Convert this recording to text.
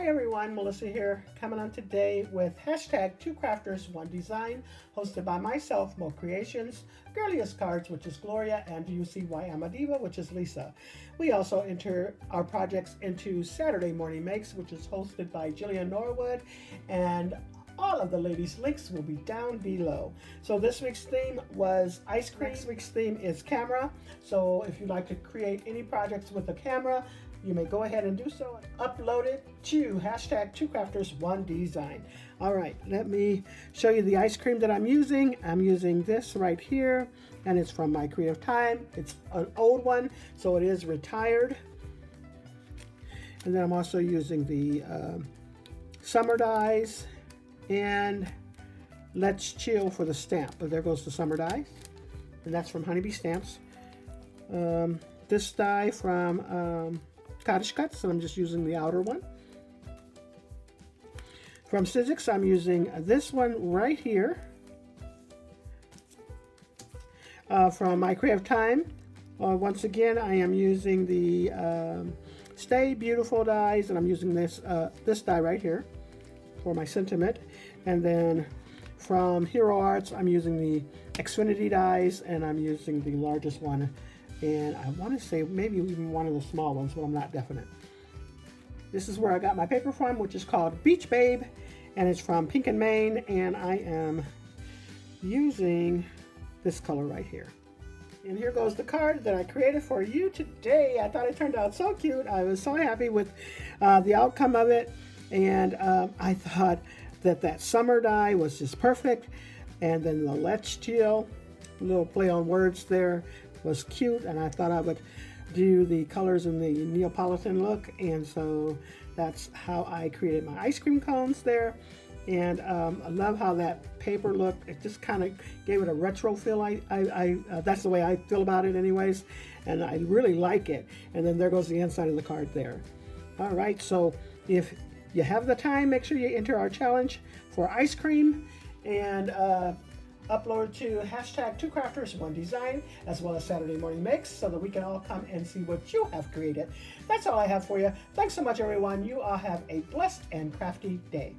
Hi everyone, Melissa here, coming on today with hashtag Two Crafters, One Design, hosted by myself, Mo Creations, Girliest Cards, which is Gloria, and Do You See Why I'm a Diva, which is Lisa. We also enter our projects into Saturday Morning Makes, which is hosted by Jillian Norwood, and all of the ladies' links will be down below. So this week's theme was ice cream. Next week's theme is camera. So if you'd like to create any projects with a camera, you may go ahead and do so. Upload it to hashtag Two Crafters, One Design. All right, let me show you the ice cream that I'm using. I'm using this right here, and it's from my Creative Time. It's an old one, so it is retired. And then I'm also using the summer dies and Let's Chill for the stamp. But there goes the summer dies, and that's from Honeybee Stamps. This die from Cottage Cuts, and I'm just using the outer one. From Sizzix, I'm using this one right here. From my Creative Time, once again, I am using the Stay Beautiful dies, and I'm using this this die right here for my sentiment. And then from Hero Arts, I'm using the Xfinity dies, and I'm using the largest one. And I want to say maybe even one of the small ones, but I'm not definite. This is where I got my paper from, which is called Beach Babe, and it's from Pink and Maine, and I am using this color right here. And here goes the card that I created for you today. I thought it turned out so cute. I was so happy with the outcome of it, and I thought that summer die was just perfect, and then the Let's Chill, little play on words there, was cute, and I thought I would do the colors in the Neapolitan look, and so that's how I created my ice cream cones there. And I love how that paper looked. It just kind of gave it a retro feel. That's the way I feel about it anyways, and I really like it. And then there goes the inside of the card there. All right, so if you have the time, make sure you enter our challenge for ice cream, and upload to hashtag Two Crafters, One Design, as well as Saturday Morning Makes, so that we can all come and see what you have created. That's all I have for you. Thanks so much, everyone. You all have a blessed and crafty day.